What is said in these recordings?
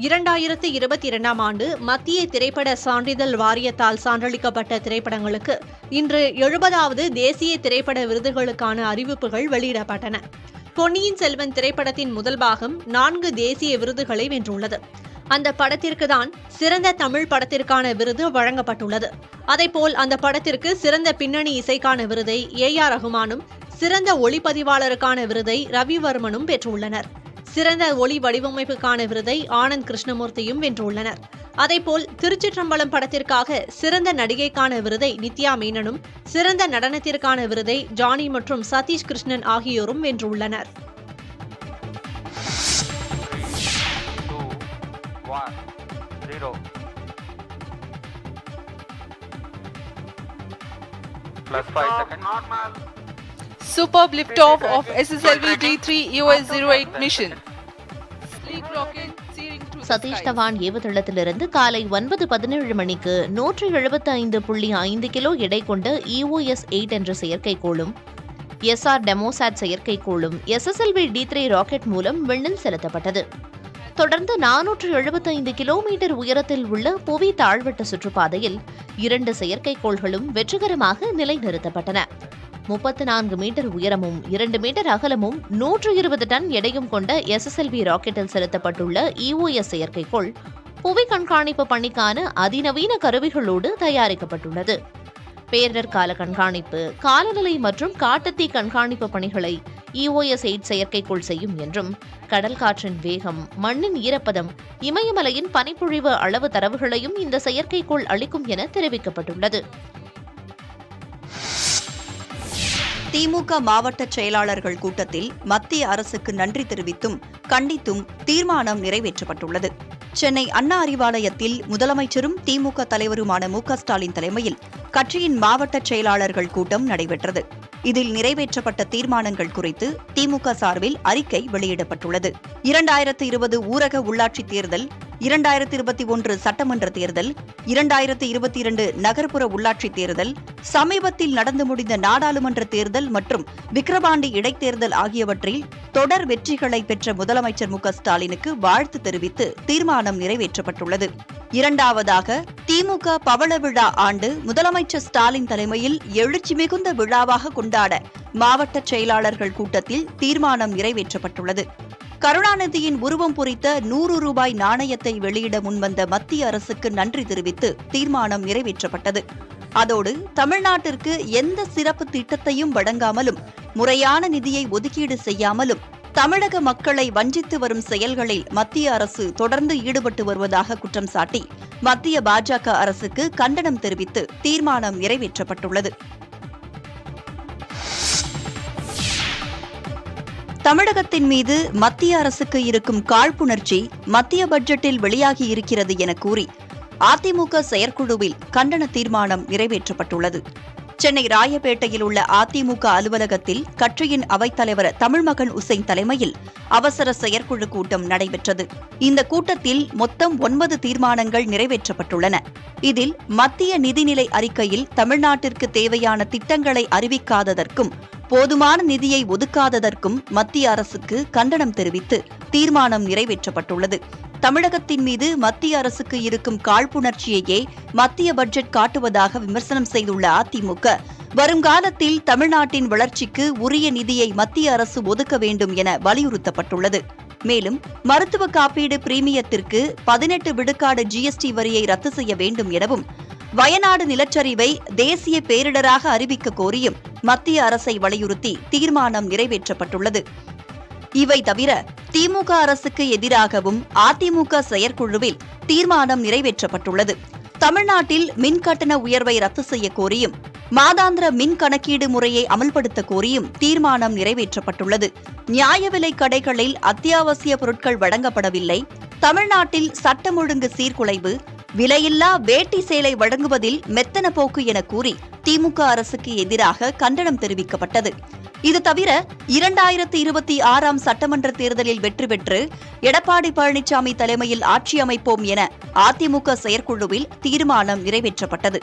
2022ஆம் ஆண்டு மத்திய திரைப்பட சான்றிதழ் வாரியத்தால் சான்றளிக்கப்பட்ட திரைப்படங்களுக்கு இன்று 70வது தேசிய திரைப்பட விருதுகளுக்கான அறிவிப்புகள் வெளியிடப்பட்டன. பொன்னியின் செல்வன் திரைப்படத்தின் முதல் பாகம் 4 தேசிய விருதுகளை வென்றுள்ளது. அந்த படத்திற்கு தான் சிறந்த தமிழ் படத்திற்கான விருது வழங்கப்பட்டுள்ளது. அதேபோல் அந்த படத்திற்கு சிறந்த பின்னணி இசைக்கான விருதை AR ரகுமானும், சிறந்த ஒளிப்பதிவாளருக்கான விருதை ரவிவர்மனும் பெற்றுள்ளனர். சிறந்த ஒளி வடிவமைப்புக்கான விருதை ஆனந்த் கிருஷ்ணமூர்த்தியும் வென்றுள்ளனர். அதேபோல் திருச்சிற்றம்பலம் படத்திற்காக சிறந்த நடிகைக்கான விருதை நித்யா மேனனும், சிறந்த நடனத்திற்கான விருதை ஜானி மற்றும் சதீஷ் கிருஷ்ணன் ஆகியோரும் வென்றுள்ளனர். Superb liftoff of SSLV D3 US-08 mission. Sleek rocket searing through Satish Dhawan ஏவுதளத்திலிருந்து காலை 9:17 மணிக்கு 175.5 கிலோ எடை கொண்ட EOS-8 என்ற செயற்கைக்கோளும், SR டெமோசாட் செயற்கைக்கோளும் SSLV D3 ராக்கெட் மூலம் விண்ணில் செலுத்தப்பட்டது. தொடர்ந்து 475 கிலோமீட்டர் உயரத்தில் உள்ள புவி தாழ்வட்ட சுற்றுப்பாதையில் 2 செயற்கைக்கோள்களும் வெற்றிகரமாக நிலைநிறுத்தப்பட்டன. 34 மீட்டர் உயரமும் 2 மீட்டர் அகலமும் 120 டன் எடையும் கொண்ட SSLV ராக்கெட்டில் செலுத்தப்பட்டுள்ள EOS செயற்கைக்கோள் புவி கண்காணிப்பு பணிக்கான அதிநவீன கருவிகளோடு தயாரிக்கப்பட்டுள்ளது. பேரிடர் கால கண்காணிப்பு, காலநிலை மற்றும் காட்டுத்தீ கண்காணிப்பு பணிகளை EOS-8 செயற்கைக்கோள் செய்யும் என்றும், கடல் காற்றின் வேகம், மண்ணின் ஈரப்பதம், இமயமலையின் பனிப்பொழிவு அளவு தரவுகளையும் இந்த செயற்கைக்கோள் அளிக்கும் என தெரிவிக்கப்பட்டுள்ளது. திமுக மாவட்ட செயலாளர்கள் கூட்டத்தில் மத்திய அரசுக்கு நன்றி தெரிவித்தும் கண்டித்தும் தீர்மானம் நிறைவேற்றப்பட்டுள்ளது. சென்னை அண்ணா அறிவாலயத்தில் முதலமைச்சரும் திமுக தலைவருமான MK-ஸ்டாலின் தலைமையில் கட்சியின் மாவட்ட செயலாளர்கள் கூட்டம் நடைபெற்றது. இதில் நிறைவேற்றப்பட்ட தீர்மானங்கள் குறித்து திமுக சார்பில் அறிக்கை வெளியிடப்பட்டுள்ளது. 2020 ஊரக உள்ளாட்சித் தேர்தல், 2021 சட்டமன்ற தேர்தல், 2022 நகர்ப்புற உள்ளாட்சித் தேர்தல், சமீபத்தில் நடந்து முடிந்த நாடாளுமன்ற தேர்தல் மற்றும் விக்கிரவாண்டி இடைத்தேர்தல் ஆகியவற்றில் தொடர் வெற்றிகளை பெற்ற முதலமைச்சர் MK-ஸ்டாலினுக்கு வாழ்த்து தெரிவித்து தீர்மானம் நிறைவேற்றப்பட்டுள்ளது. இரண்டாவதாக, திமுக பவள விழா ஆண்டு முதலமைச்சர் ஸ்டாலின் தலைமையில் எழுச்சி மிகுந்த விழாவாக கொண்டாட மாவட்ட செயலாளர்கள் கூட்டத்தில் தீர்மானம் நிறைவேற்றப்பட்டுள்ளது. கருணாநிதியின் உருவம் பொறித்த 100 ரூபாய் நாணயத்தை வெளியிட முன்வந்த மத்திய அரசுக்கு நன்றி தெரிவித்து தீர்மானம் நிறைவேற்றப்பட்டது. அதோடு தமிழ்நாட்டிற்கு எந்த சிறப்பு திட்டத்தையும் வழங்காமலும், முறையான நிதியை ஒதுக்கீடு செய்யாமலும் தமிழக மக்களை வஞ்சித்து வரும் செயல்களில் மத்திய அரசு தொடர்ந்து ஈடுபட்டு வருவதாக குற்றம் சாட்டி மத்திய பாஜக அரசுக்கு கண்டனம் தெரிவித்து தீர்மானம் நிறைவேற்றப்பட்டுள்ளது. தமிழகத்தின் மீது மத்திய அரசுக்கு இருக்கும் காழ்ப்புணர்ச்சி மத்திய பட்ஜெட்டில் வெளியாகி இருக்கிறது என கூறி அதிமுக செயற்குழுவில் கண்டன தீர்மானம் நிறைவேற்றப்பட்டுள்ளது. சென்னை ராயப்பேட்டையில் உள்ள அதிமுக அலுவலகத்தில் கட்சியின் அவைத்தலைவர் தமிழ்மகன் உசைன் தலைமையில் அவசர செயற்குழு கூட்டம் நடைபெற்றது. இந்த கூட்டத்தில் மொத்தம் 9 தீர்மானங்கள் நிறைவேற்றப்பட்டுள்ளன. இதில் மத்திய நிதிநிலை அறிக்கையில் தமிழ்நாட்டிற்கு தேவையான திட்டங்களை அறிவிக்காததற்கும், போதுமான நிதியை ஒதுக்காததற்கும் மத்திய அரசுக்கு கண்டனம் தெரிவித்து தீர்மானம் நிறைவேற்றப்பட்டுள்ளது. தமிழகத்தின் மீது மத்திய அரசுக்கு இருக்கும் காழ்ப்புணர்ச்சியையே மத்திய பட்ஜெட் காட்டுவதாக விமர்சனம் செய்துள்ள அதிமுக, வருங்காலத்தில் தமிழ்நாட்டின் வளர்ச்சிக்கு உரிய நிதியை மத்திய அரசு ஒதுக்க வேண்டும் என வலியுறுத்தப்பட்டுள்ளது. மேலும் மருத்துவ காப்பீடு பிரீமியத்திற்கு 18 விழுக்காடு GST வரியை ரத்து செய்ய வேண்டும் எனவும், வயநாடு நிலச்சரிவை தேசிய பேரிடராக அறிவிக்க கோரியும் மத்திய அரசை வலியுறுத்தி தீர்மானம் நிறைவேற்றப்பட்டுள்ளது. இவை தவிர திமுக அரசுக்கு எதிராகவும் அதிமுக செயற்குழுவில் தீர்மானம் நிறைவேற்றப்பட்டுள்ளது. தமிழ்நாட்டில் மின் கட்டண உயர்வை ரத்து செய்ய கோரியும், மாதாந்திர மின் கணக்கீடு முறையை அமல்படுத்த கோரியும் தீர்மானம் நிறைவேற்றப்பட்டுள்ளது. நியாய விலை கடைகளில் அத்தியாவசிய பொருட்கள் வழங்கப்படவில்லை, தமிழ்நாட்டில் சட்டம் ஒழுங்கு சீர்குலைவு, விலையில்லா வேட்டி சேலை வழங்குவதில் மெத்தன போக்கு என கூறி திமுக அரசுக்கு எதிராக கண்டனம் தெரிவிக்கப்பட்டது. இது தவிர 2026 சட்டமன்ற தேர்தலில் வெற்றி பெற்று எடப்பாடி பழனிசாமி தலைமையில் ஆட்சி அமைப்போம் என அதிமுக செயற்குழுவில் தீர்மானம் நிறைவேற்றப்பட்டது.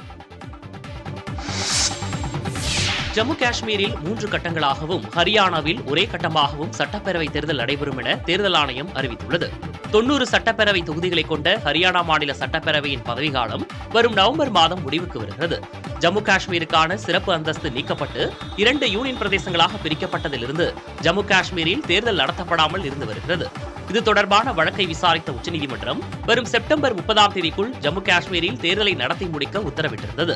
ஜம்மு காஷ்மீரில் 3 கட்டங்களாகவும் ஹரியானாவில் ஒரே கட்டமாகவும் சட்டப்பேரவை தேர்தல் நடைபெறும் என தேர்தல் ஆணையம் அறிவித்துள்ளது. 90 சட்டப்பேரவை தொகுதிகளை கொண்ட ஹரியானா மாநில சட்டப்பேரவையின் பதவிக்காலம் வரும் நவம்பர் மாதம் முடிவுக்கு வருகிறது. ஜம்மு காஷ்மீருக்கான சிறப்பு அந்தஸ்து நீக்கப்பட்டு 2 யூனியன் பிரதேசங்களாக பிரிக்கப்பட்டதிலிருந்து ஜம்மு காஷ்மீரில் தேர்தல் நடத்தப்படாமல் இருந்து வருகிறது. இது தொடர்பான வழக்கை விசாரித்த உச்சநீதிமன்றம் வரும் செப்டம்பர் 30ஆம் தேதிக்குள் ஜம்மு காஷ்மீரில் தேர்தலை நடத்தி முடிக்க உத்தரவிட்டிருந்தது.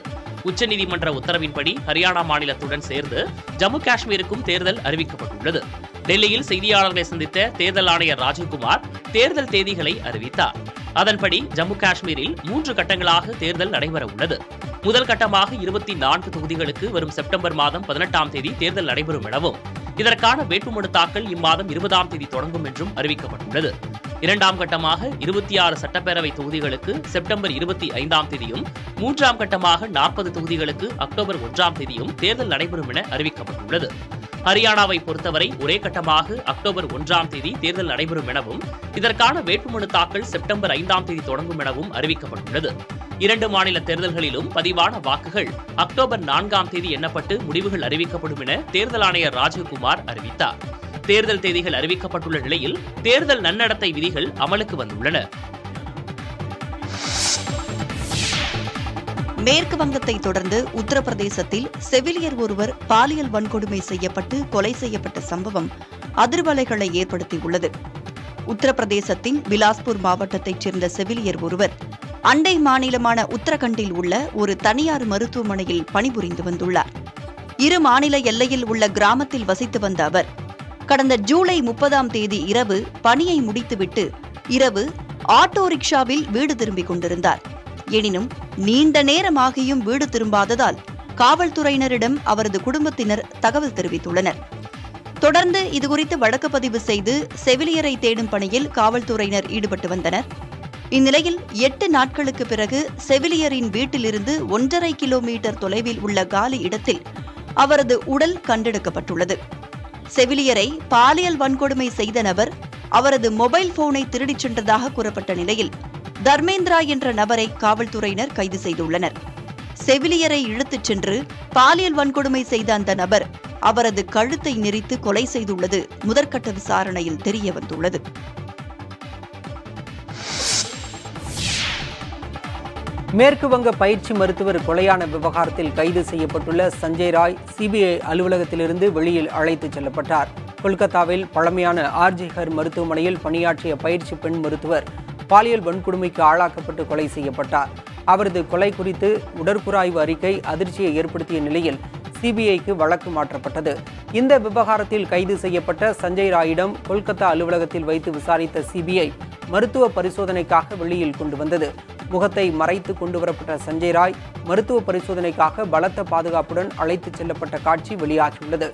உச்சநீதிமன்ற உத்தரவின்படி ஹரியானா மாநிலத்துடன் சேர்ந்து ஜம்மு காஷ்மீருக்கும் தேர்தல் அறிவிக்கப்பட்டுள்ளது. டெல்லியில் செய்தியாளர்களை சந்தித்த தேர்தல் ஆணையர் ராஜீவ்குமார் தேர்தல் தேதிகளை அறிவித்தார். அதன்படி ஜம்மு காஷ்மீரில் 3 கட்டங்களாக தேர்தல் நடைபெற உள்ளது. முதல் கட்டமாக 24 தொகுதிகளுக்கு வரும் செப்டம்பர் மாதம் 18ஆம் தேதி தேர்தல் நடைபெறும் எனவும் இதற்கான வேட்புமனு தாக்கல் இம்மாதம் 20ஆம் தேதி தொடங்கும் என்றும் அறிவிக்கப்பட்டுள்ளது. 2ஆம் கட்டமாக 26 சட்டப்பேரவை தொகுதிகளுக்கு செப்டம்பர் 25ஆம் தேதியும் 3ஆம் கட்டமாக 40 தொகுதிகளுக்கு அக்டோபர் 1ஆம் தேதியும் தேர்தல் நடைபெறும் என அறிவிக்கப்பட்டுள்ளது. ஹரியானாவை பொறுத்தவரை ஒரே கட்டமாக அக்டோபர் 1ஆம் தேதி தேர்தல் நடைபெறும் எனவும் இதற்கான வேட்புமனு தாக்கல் செப்டம்பர் 5ஆம் தேதி தொடங்கும் எனவும் அறிவிக்கப்பட்டுள்ளது. 2 மாநில தேர்தல்களிலும் பதிவான வாக்குகள் அக்டோபர் 4ஆம் தேதி எண்ணப்பட்டு முடிவுகள் அறிவிக்கப்படும் என தேர்தல் ஆணையர் ராஜீவ்குமார் அறிவித்தார். தேர்தல் தேதிகள் அறிவிக்கப்பட்டுள்ள நிலையில் தேர்தல் நன்னடத்தை விதிகள் அமலுக்கு வந்துள்ளன. மேற்கு வங்கத்தை தொடர்ந்து உத்தரப்பிரதேசத்தில் செவிலியர் ஒருவர் பாலியல் வன்கொடுமை செய்யப்பட்டு கொலை செய்யப்பட்ட சம்பவம் அதிர்வலைகளை ஏற்படுத்தியுள்ளது. உத்தரப்பிரதேசத்தின் பிலாஸ்பூர் மாவட்டத்தைச் சேர்ந்த செவிலியர் ஒருவர் அண்டை மாநிலமான உத்தரகண்டில் உள்ள ஒரு தனியார் மருத்துவமனையில் பணிபுரிந்து வந்துள்ளார். 2 மாநில எல்லையில் உள்ள கிராமத்தில் வசித்து வந்த அவர் கடந்த ஜூலை 30ஆம் தேதி இரவு பணியை முடித்துவிட்டு இரவு ஆட்டோ ரிக்ஷாவில் வீடு திரும்பிக் கொண்டிருந்தார். எனினும் நீண்ட நேரமாகியும் வீடு திரும்பாததால் காவல்துறையினரிடம் அவரது குடும்பத்தினர் தகவல் தெரிவித்துள்ளனர். தொடர்ந்து இதுகுறித்து வழக்கு பதிவு செய்து செவிலியரை தேடும் பணியில் காவல்துறையினர் ஈடுபட்டு வந்தனர். இந்நிலையில் 8 நாட்களுக்கு பிறகு செவிலியரின் வீட்டிலிருந்து 1.5 கிலோமீட்டர் தொலைவில் உள்ள காலி இடத்தில் அவரது உடல் கண்டெடுக்கப்பட்டுள்ளது. செவிலியரை பாலியல் வன்கொடுமை செய்த நபர் அவரது மொபைல் போனை திருடிச் சென்றதாக கூறப்பட்ட நிலையில் தர்மேந்திரா என்ற நபரை காவல்துறையினர் கைது செய்துள்ளனர். செவிலியரை இழுத்துச் சென்று பாலியல் வன்கொடுமை செய்த அந்த நபர் அவரது கழுத்தை நெரித்து கொலை செய்துள்ளது முதற்கட்ட விசாரணையில் தெரியவந்துள்ளது. மேற்கு வங்க பயிற்சி மருத்துவர் கொலையான விவகாரத்தில் கைது செய்யப்பட்டுள்ள சஞ்சய் ராய் சிபிஐ அலுவலகத்திலிருந்து வெளியில் அழைத்துச் செல்லப்பட்டார். கொல்கத்தாவில் பழமையான ஆர்ஜிஹர் மருத்துவமனையில் பணியாற்றிய பயிற்சி பெண் மருத்துவர் பாலியல் வன்கொடுமைக்கு ஆளாக்கப்பட்டு கொலை செய்யப்பட்டார். அவரது கொலை குறித்து உடற்கூறாய்வு அறிக்கை அதிர்ச்சியை ஏற்படுத்திய நிலையில் சிபிஐக்கு வழக்கு மாற்றப்பட்டது. இந்த விவகாரத்தில் கைது செய்யப்பட்ட சஞ்சய் ராயிடம் கொல்கத்தா அலுவலகத்தில் வைத்து விசாரித்த சிபிஐ மருத்துவ பரிசோதனைக்காக வெளியில் கொண்டு வந்தது. முகத்தை மறைத்து கொண்டுவரப்பட்ட சஞ்சய் ராய் மருத்துவ பரிசோதனைக்காக பலத்த பாதுகாப்புடன் அழைத்துச் செல்லப்பட்ட காட்சி வெளியாகியுள்ளது.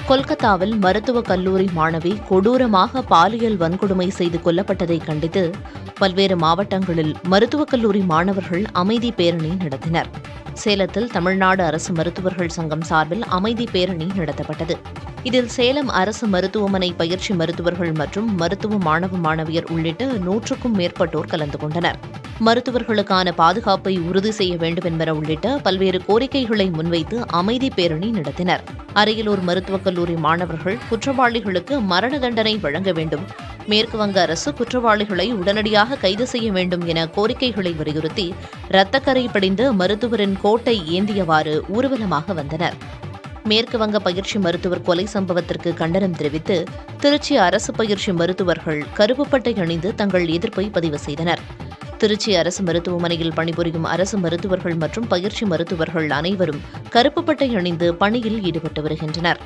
கொல்கத்தாவில் மருத்துவக் கல்லூரி மாணவி கொடூரமாக பாலியல் வன்கொடுமை செய்து கொல்லப்பட்டதை கண்டித்து பல்வேறு மாவட்டங்களில் மருத்துவக் கல்லூரி மாணவர்கள் அமைதி பேரணி நடத்தினர். சேலத்தில் தமிழ்நாடு அரசு மருத்துவர்கள் சங்கம் சார்பில் அமைதி பேரணி நடத்தப்பட்டது. இதில் சேலம் அரசு மருத்துவமனை பயிற்சி மருத்துவர்கள் மற்றும் மருத்துவ மாணவ மாணவியர் உள்ளிட்ட 100க்கும் மேற்பட்டோர் கலந்து கொண்டனர். மருத்துவர்களுக்கான பாதுகாப்பை உறுதி செய்ய வேண்டும் என்பன உள்ளிட்ட பல்வேறு கோரிக்கைகளை முன்வைத்து அமைதி பேரணி நடத்தினர். அரியலூர் மருத்துவக் கல்லூரி மாணவர்கள் குற்றவாளிகளுக்கு மரண தண்டனை வழங்க வேண்டும், மேற்கு வங்க அரசு குற்றவாளிகளை உடனடியாக கைது செய்ய வேண்டும் என கோரிக்கைகளை வலியுறுத்தி இரத்தக்கரை படிந்த மருத்துவரின் கோட்டை ஏந்தியவாறு ஊர்வலமாக வந்தனர். மேற்கு வங்க பயிற்சி மருத்துவர் கொலை சம்பவத்திற்கு கண்டனம் தெரிவித்து திருச்சி அரசு பயிற்சி மருத்துவர்கள் கருப்பு பட்டை அணிந்து தங்கள் எதிர்ப்பை பதிவு செய்தனர். திருச்சி அரசு மருத்துவமனையில் பணிபுரியும் அரசு மருத்துவர்கள் மற்றும் பயிற்சி மருத்துவர்கள் அனைவரும் கருப்பு பட்டை அணிந்து பணியில் ஈடுபட்டு வருகின்றனர்.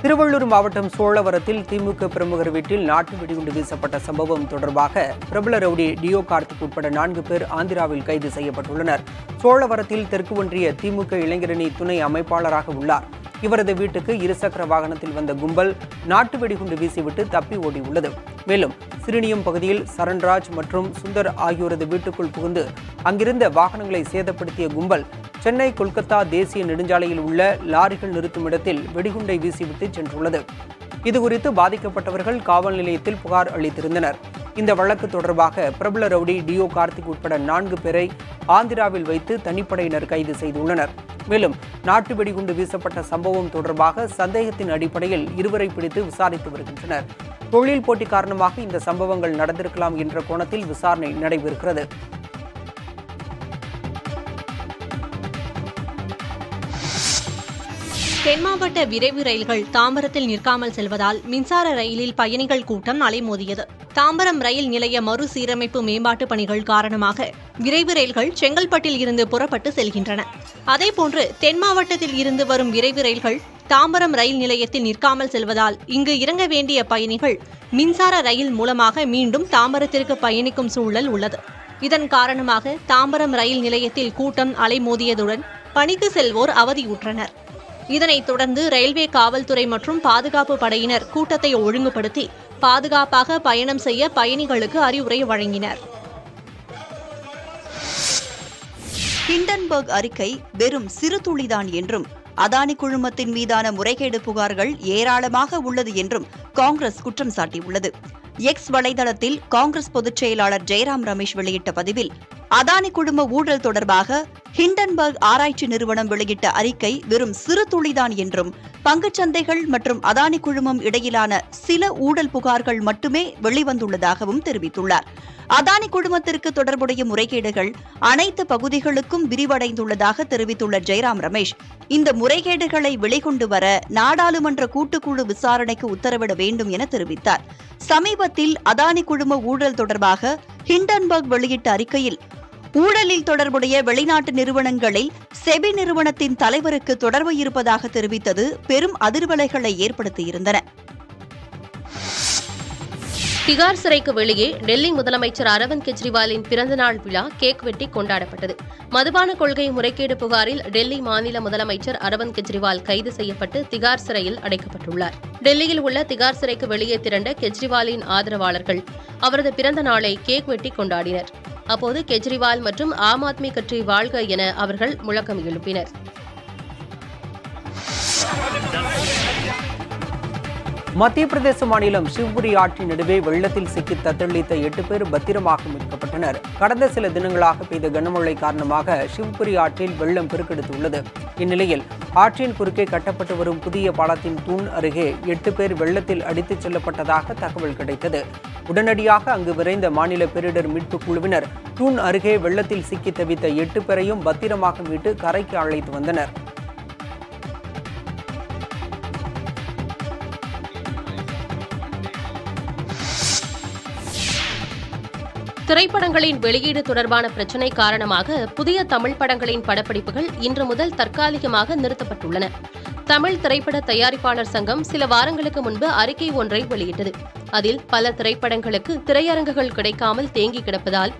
திருவள்ளூர் மாவட்டம் சோழவரத்தில் திமுக பிரமுகர் வீட்டில் நாட்டு வெடிகுண்டு வீசப்பட்ட சம்பவம் தொடர்பாக பிரபல ரவுடி டியோ கார்த்திக் உட்பட 4 பேர் ஆந்திராவில் கைது செய்யப்பட்டுள்ளனர். சோழவரத்தில் தெற்கு ஒன்றிய திமுக இளைஞரணி துணை அமைப்பாளராக உள்ளார். இவரது வீட்டுக்கு இருசக்கர வாகனத்தில் வந்த கும்பல் நாட்டு வெடிகுண்டு வீசிவிட்டு தப்பி ஓடியுள்ளது. மேலும் சிறுனியம் பகுதியில் சரண்ராஜ் மற்றும் சுந்தர் ஆகியோரது வீட்டுக்குள் புகுந்து அங்கிருந்த வாகனங்களை சேதப்படுத்திய கும்பல் சென்னை கொல்கத்தா தேசிய நெடுஞ்சாலையில் உள்ள லாரிகள் நிறுத்தும் இடத்தில் வெடிகுண்டை வீசிவிட்டு சென்றுள்ளது. இதுகுறித்து பாதிக்கப்பட்டவர்கள் காவல் நிலையத்தில் புகார் அளித்திருந்தனர். இந்த வழக்கு தொடர்பாக பிரபல ரவுடி டியோ கார்த்திக் உட்பட 4 பேரை ஆந்திராவில் வைத்து தனிப்படையினர் கைது செய்துள்ளனர். மேலும் நாட்டு வெடிகுண்டு வீசப்பட்ட சம்பவம் தொடர்பாக சந்தேகத்தின் அடிப்படையில் 2 பேரை பிடித்து விசாரித்து வருகின்றனர். தொழில் போட்டி காரணமாக இந்த சம்பவங்கள் நடந்திருக்கலாம் என்ற கோணத்தில் விசாரணை நடைபெறுகிறது. தென் மாவட்ட விரைவு ரயில்கள் தாம்பரத்தில் நிற்காமல் செல்வதால் மின்சார ரயிலில் பயணிகள் கூட்டம் அலைமோதியது. தாம்பரம் ரயில் நிலைய மறுசீரமைப்பு மேம்பாட்டு பணிகள் காரணமாக விரைவு ரயில்கள் செங்கல்பட்டில் இருந்து புறப்பட்டு செல்கின்றன. அதேபோன்று தென் மாவட்டத்தில் இருந்து வரும் விரைவு ரயில்கள் தாம்பரம் ரயில் நிலையத்தில் நிற்காமல் செல்வதால் இங்கு இறங்க வேண்டிய பயணிகள் மின்சார ரயில் மூலமாக மீண்டும் தாம்பரத்திற்கு பயணிக்கும் சூழல் உள்ளது. இதன் காரணமாக தாம்பரம் ரயில் நிலையத்தில் கூட்டம் அலைமோதியதுடன் பணிக்கு செல்வோர் அவதியுற்றனர். இதனைத் தொடர்ந்து ரயில்வே காவல்துறை மற்றும் பாதுகாப்பு படையினர் கூட்டத்தை ஒழுங்குபடுத்தி பாதுகாப்பாக பயணம் செய்ய பயணிகளுக்கு அறிவுரை வழங்கினர். ஹிண்டன்பர்க் அறிக்கை வெறும் சிறு துளிதான் என்றும் அதானி குழுமத்தின் மீதான முறைகேடு புகார்கள் ஏராளமாக உள்ளது என்றும் காங்கிரஸ் குற்றம் சாட்டியுள்ளது. எக்ஸ் வலைதளத்தில் காங்கிரஸ் பொதுச் செயலாளர் ஜெயராம் ரமேஷ் வெளியிட்ட பதிவில் அதானி குழும ஊழல் தொடர்பாக ஹிண்டன்பர்க் ஆராய்ச்சி நிறுவனம் வெளியிட்ட அறிக்கை வெறும் சிறு துளிதான் என்றும் பங்குச்சந்தைகள் மற்றும் அதானி குழுமம் இடையிலான சில ஊழல் புகார்கள் மட்டுமே வெளிவந்துள்ளதாகவும் தெரிவித்துள்ளார். அதானி குழுமத்திற்கு தொடர்புடைய முறைகேடுகள் அனைத்து பகுதிகளுக்கும் விரிவடைந்துள்ளதாக தெரிவித்துள்ள ஜெயராம் ரமேஷ், இந்த முறைகேடுகளை வெளிக்கொண்டு வர நாடாளுமன்ற கூட்டுக்குழு விசாரணைக்கு உத்தரவிட வேண்டும் என தெரிவித்தார். சமீபத்தில் அதானி குழும ஊழல் தொடர்பாக ஹிண்டன்பர்க் வெளியிட்ட அறிக்கையில் ஊழலில் தொடர்புடைய வெளிநாட்டு நிறுவனங்களில் செபி நிறுவனத்தின் தலைவருக்கு தொடர்பு இருப்பதாக தெரிவித்தது பெரும் அதிர்வலைகளை ஏற்படுத்தியிருந்தன. திகார் சிறைக்கு வெளியே டெல்லி முதலமைச்சர் அரவிந்த் கெஜ்ரிவாலின் பிறந்தநாள் விழா கேக் வெட்டி கொண்டாடப்பட்டது. மதுபான கொள்கை முறைகேடு புகாரில் டெல்லி மாநில முதலமைச்சர் அரவிந்த் கெஜ்ரிவால் கைது செய்யப்பட்டு திகார் சிறையில் அடைக்கப்பட்டுள்ளார். டெல்லியில் உள்ள திகார் சிறைக்கு வெளியே திரண்ட கெஜ்ரிவாலின் ஆதரவாளர்கள் அவரது பிறந்த நாளை கேக் வெட்டி கொண்டாடினர். அப்போது கெஜ்ரிவால் மற்றும் ஆம் ஆத்மி கட்சி வாழ்க என அவர்கள் முழக்கம் எழுப்பினர். மத்திய பிரதேச மாநிலம் சிவ்புரி ஆற்றின் நடுவே வெள்ளத்தில் சிக்கி தத்தளித்த 8 பேர் பத்திரமாக மீட்கப்பட்டனர். கடந்த சில தினங்களாக பெய்த கனமழை காரணமாக சிவ்புரி ஆற்றில் வெள்ளம் பெருக்கெடுத்துள்ளது. இந்நிலையில் ஆற்றின் குறுக்கே கட்டப்பட்டு வரும் புதிய பாலத்தின் தூண் அருகே 8 பேர் வெள்ளத்தில் அடித்துச் செல்லப்பட்டதாக தகவல் கிடைத்தது. உடனடியாக அங்கு விரைந்த மாநில பேரிடர் மீட்புக் குழுவினர் தூண் அருகே வெள்ளத்தில் சிக்கி தவித்த 8 பேரையும் பத்திரமாக மீட்டு கரைக்கு அழைத்து வந்தனர். திரைப்படங்களின் வெளியீடு தொடர்பான பிரச்சினை காரணமாக புதிய தமிழ் படங்களின் படப்பிடிப்புகள் இன்று முதல் தற்காலிகமாக நிறுத்தப்பட்டுள்ளன. தமிழ் திரைப்பட தயாரிப்பாளர் சங்கம் சில வாரங்களுக்கு முன்பு அறிக்கை ஒன்றை வெளியிட்டது. அதில் பல திரைப்படங்களுக்கு திரையரங்குகள் கிடைக்காமல் தேங்கி கிடப்பதால்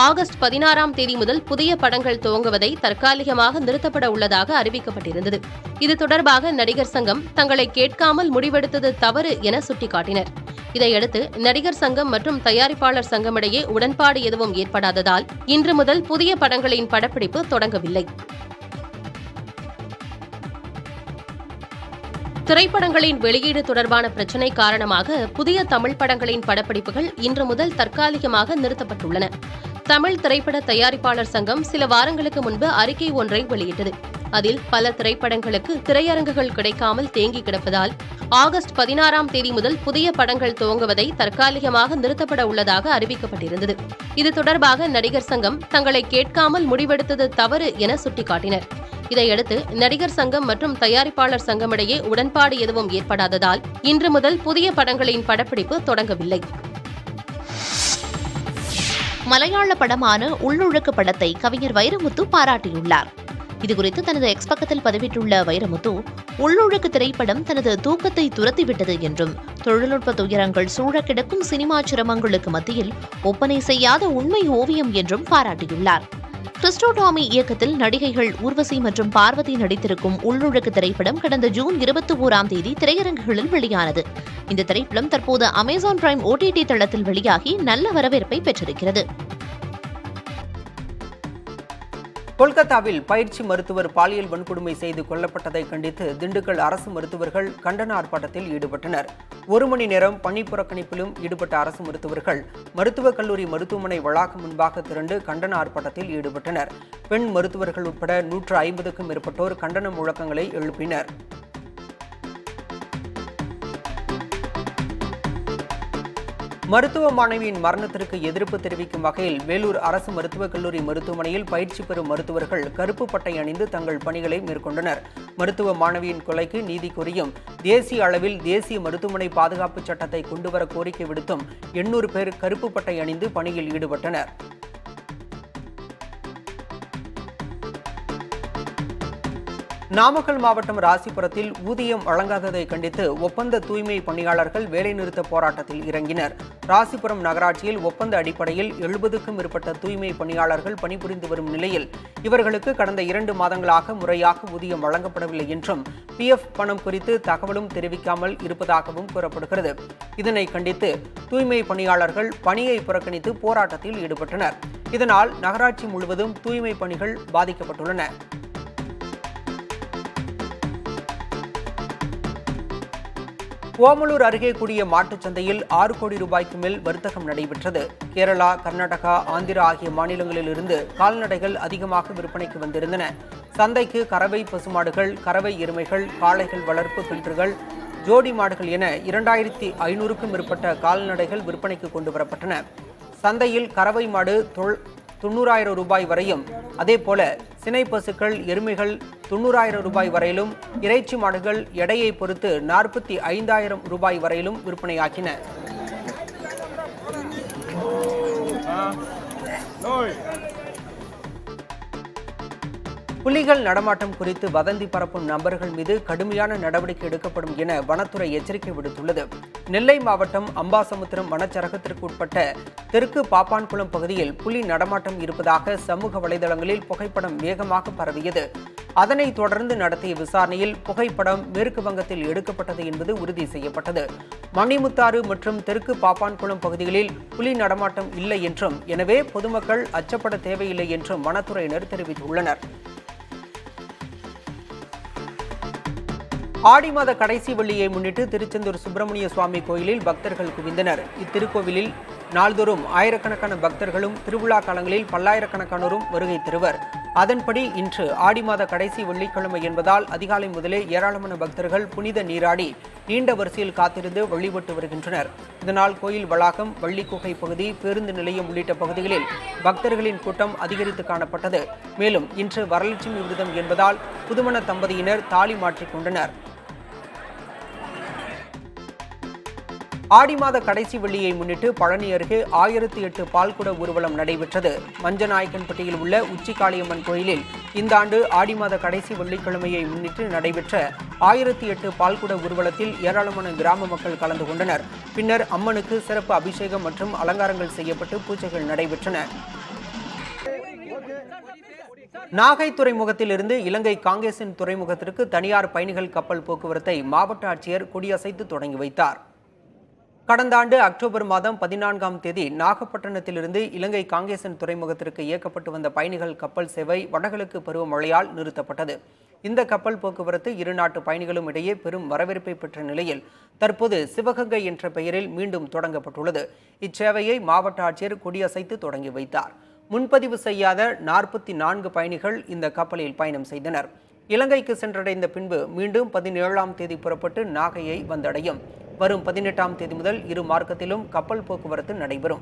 ஆகஸ்ட் 16ஆம் தேதி முதல் புதிய படங்கள் துவங்குவதை தற்காலிகமாக நிறுத்தப்பட உள்ளதாக அறிவிக்கப்பட்டிருந்தது. இது தொடர்பாக நடிகர் சங்கம் தங்களை கேட்காமல் முடிவெடுத்தது தவறு என சுட்டிக்காட்டினர். இதையடுத்து நடிகர் சங்கம் மற்றும் தயாரிப்பாளர் சங்கமிடையே உடன்பாடு எதுவும் ஏற்படாததால் இன்று முதல் புதிய படங்களின் படப்பிடிப்பு தொடங்கவில்லை. திரைப்படங்களின் வெளியீடு தொடர்பான பிரச்சினை காரணமாக புதிய தமிழ் படங்களின் படப்பிடிப்புகள் இன்று முதல் தற்காலிகமாக நிறுத்தப்பட்டுள்ளன. தமிழ் திரைப்பட தயாரிப்பாளர் சங்கம் சில வாரங்களுக்கு முன்பு அறிக்கை ஒன்றை வெளியிட்டது. அதில் பல திரைப்படங்களுக்கு திரையரங்குகள் கிடைக்காமல் தேங்கி கிடப்பதால் ஆகஸ்ட் 16ஆம் தேதி முதல் புதிய படங்கள் துவங்குவதை தற்காலிகமாக நிறுத்தப்பட உள்ளதாக அறிவிக்கப்பட்டிருந்தது. இது தொடர்பாக நடிகர் சங்கம் தங்களை கேட்காமல் முடிவெடுத்தது தவறு என சுட்டிக்காட்டினர். இதையடுத்து நடிகர் சங்கம் மற்றும் தயாரிப்பாளர் சங்கமிடையே உடன்பாடு எதுவும் ஏற்படாததால் இன்று முதல் புதிய படங்களின் படப்பிடிப்பு தொடங்கவில்லை. மலையாள படமான உள்ளொழுக்கு படத்தை கவிஞர் வைரமுத்து பாராட்டியுள்ளார். இதுகுறித்து தனது எக்ஸ் பக்கத்தில் பதிவிட்டுள்ள வைரமுத்து, உள்ளொழுக்கு திரைப்படம் தனது தூக்கத்தை துரத்திவிட்டது என்றும் தொழில்நுட்ப துயரங்கள் சூழ கிடக்கும் சினிமா சிரமங்களுக்கு மத்தியில் ஒப்பனை செய்யாத உண்மை ஓவியம் என்றும் பாராட்டியுள்ளார். கிறிஸ்டோடாமி இயக்கத்தில் நடிகைகள் ஊர்வசி மற்றும் பார்வதி நடித்திருக்கும் உள்ளொழுக்கு திரைப்படம் கடந்த ஜூன் 21ஆம் தேதி திரையரங்குகளில் வெளியானது. இந்த திரைப்படம் தற்போது அமேசான் பிரைம் OTT தளத்தில் வெளியாகி நல்ல வரவேற்பை பெற்றிருக்கிறது. கொல்கத்தாவில் பயிற்சி மருத்துவர் பாலியல் வன்கொடுமை செய்து கொல்லப்பட்டதை கண்டித்து திண்டுக்கல் அரசு மருத்துவர்கள் கண்டன ஆர்ப்பாட்டத்தில் ஈடுபட்டனர். 1 மணி நேரம் பணி புறக்கணிப்பிலும் ஈடுபட்ட அரசு மருத்துவர்கள் மருத்துவக் கல்லூரி மருத்துவமனை வளாகம் முன்பாக திரண்டு கண்டன ஆர்ப்பாட்டத்தில் ஈடுபட்டனர். பெண் மருத்துவர்கள் உட்பட 150க்கும் மேற்பட்டோர் கண்டன முழக்கங்களை எழுப்பினர். மருத்துவ மாணவியின் மரணத்திற்கு எதிர்ப்பு தெரிவிக்கும் வகையில் வேலூர் அரசு மருத்துவக் கல்லூரி மருத்துவமனையில் பயிற்சி பெறும் மருத்துவர்கள் கருப்பு பட்டை அணிந்து தங்கள் பணிகளை மேற்கொண்டனர். மருத்துவ மாணவியின் கொலைக்கு நீதி கோரியும் தேசிய அளவில் தேசிய மருத்துவமனை பாதுகாப்பு சட்டத்தை கொண்டுவர கோரிக்கை விடுத்தும் 800 பேர் கருப்பு பட்டை அணிந்து பணியில் ஈடுபட்டனர். நாமக்கல் மாவட்டம் ராசிபுரத்தில் ஊதியம் வழங்காததை கண்டித்து ஒப்பந்த தூய்மை பணியாளர்கள் வேலைநிறுத்த போராட்டத்தில் இறங்கினர். ராசிபுரம் நகராட்சியில் ஒப்பந்த அடிப்படையில் 70க்கும் மேற்பட்ட தூய்மை பணியாளர்கள் பணிபுரிந்து வரும் நிலையில் இவர்களுக்கு கடந்த 2 மாதங்களாக முறையாக ஊதியம் வழங்கப்படவில்லை என்றும் PF பணம் குறித்து தகவலும் தெரிவிக்காமல் இருப்பதாகவும் கூறப்படுகிறது. இதனை கண்டித்து தூய்மை பணியாளர்கள் பணியை புறக்கணித்து போராட்டத்தில் ஈடுபட்டனர். இதனால் நகராட்சி முழுவதும் தூய்மை பணிகள் பாதிக்கப்பட்டுள்ளன. ஓமலூர் அருகே கூடிய மாட்டுச் சந்தையில் 6 கோடி ரூபாய்க்கு மேல் வர்த்தகம் நடைபெற்றது. கேரளா, கர்நாடகா, ஆந்திரா ஆகிய மாநிலங்களில் இருந்து கால்நடைகள் அதிகமாக விற்பனைக்கு வந்திருந்தன. சந்தைக்கு கறவை பசுமாடுகள், கறவை எருமைகள், காளைகள் வளர்ப்பு கிணற்றுகள், ஜோடி மாடுகள் என 2500க்கும் மேற்பட்ட கால்நடைகள் விற்பனைக்கு கொண்டு வரப்பட்டன. சந்தையில் கறவை மாடு 90,000 ரூபாய் வரையும், அதேபோல சினை பசுக்கள், எருமைகள் 90,000 ரூபாய் வரையிலும், இறைச்சி மாடுகள் எடையை பொறுத்து 45,000 ரூபாய் வரையிலும் விற்பனையாகின. புலிகள் நடமாட்டம் குறித்து வதந்தி பரப்பும் நபர்கள் மீது கடுமையான நடவடிக்கை எடுக்கப்படும் என வனத்துறை எச்சரிக்கை விடுத்துள்ளது. நெல்லை மாவட்டம் அம்பாசமுத்திரம் வனச்சரகத்திற்கு உட்பட்ட தெற்கு பாப்பான்குளம் பகுதியில் புலி நடமாட்டம் இருப்பதாக சமூக வலைதளங்களில் புகைப்படம் வேகமாக பரவியது. அதனைத் தொடர்ந்து நடத்திய விசாரணையில் புகைப்படம் மேற்கு வங்கத்தில் எடுக்கப்பட்டது என்பது உறுதி செய்யப்பட்டது. மணிமுத்தாறு மற்றும் தெற்கு பாப்பான்குளம் பகுதிகளில் புலி நடமாட்டம் இல்லை என்றும், எனவே பொதுமக்கள் அச்சப்பட தேவையில்லை என்றும் வனத்துறையினர் தெரிவித்துள்ளனர். ஆடி மாத கடைசி வெள்ளியை முன்னிட்டு திருச்செந்தூர் சுப்பிரமணிய சுவாமி கோயிலில் பக்தர்கள் குவிந்தனர். இத்திருக்கோவிலில் நாள்தோறும் ஆயிரக்கணக்கான பக்தர்களும் திருவிழா காலங்களில் பல்லாயிரக்கணக்கானோரும் வருகை தருவர். அதன்படி இன்று ஆடி மாத கடைசி வெள்ளிக்கிழமை என்பதால் அதிகாலை முதலே ஏராளமான பக்தர்கள் புனித நீராடி நீண்ட வரிசையில் காத்திருந்து வழிபட்டு வருகின்றனர். இதனால் கோயில் வளாகம், வள்ளிக்குகை பகுதி, பேருந்து நிலையம் உள்ளிட்ட பகுதிகளில் பக்தர்களின் கூட்டம் அதிகரித்து காணப்பட்டது. மேலும் இன்று வரலட்சுமி விரதம் என்பதால் புதுமண தம்பதியினர் தாலி மாற்றிக்கொண்டனர். ஆடி மாத கடைசி வெள்ளியை முன்னிட்டு பழனி அருகே 1008 பால்குட ஊர்வலம் நடைபெற்றது. மஞ்சநாயக்கன்பட்டியில் உள்ள உச்சிகாளியம்மன் கோயிலில் இந்த ஆண்டு ஆடி மாத கடைசி வெள்ளிக்கிழமையை முன்னிட்டு நடைபெற்ற 1008 பால்குட ஊர்வலத்தில் ஏராளமான கிராம மக்கள் கலந்து கொண்டனர். பின்னர் அம்மனுக்கு சிறப்பு அபிஷேகம் மற்றும் அலங்காரங்கள் செய்யப்பட்டு பூஜைகள் நடைபெற்றன. நாகை துறைமுகத்தில் இருந்து இலங்கை காங்கேசன் துறைமுகத்திற்கு தனியார் பயணிகள் கப்பல் போக்குவரத்தை மாவட்ட ஆட்சியர் கொடியசைத்து தொடங்கி வைத்தார். கடந்த ஆண்டு அக்டோபர் மாதம் 14ஆம் தேதி நாகப்பட்டினத்திலிருந்து இலங்கை காங்கேசன் துறைமுகத்திற்கு இயக்கப்பட்டு வந்த பயணிகள் கப்பல் சேவை வடகிழக்கு பருவமழையால் நிறுத்தப்பட்டது. இந்த கப்பல் போக்குவரத்து இரு நாட்டு பயணிகளும் இடையே பெரும் வரவேற்பை பெற்ற நிலையில் தற்போது சிவகங்கை என்ற பெயரில் மீண்டும் தொடங்கப்பட்டுள்ளது. இச்சேவையை மாவட்ட ஆட்சியர் கொடியசைத்து தொடங்கி வைத்தார். முன்பதிவு செய்யாத 44 பயணிகள் இந்த கப்பலில் பயணம் செய்தனர். இலங்கைக்கு சென்றடைந்த பின்பு மீண்டும் 17ஆம் தேதி புறப்பட்டு நாகையை வந்தடையும். வரும் 18ஆம் தேதி முதல் இரு மார்க்கத்திலும் கப்பல் போக்குவரத்து நடைபெறும்.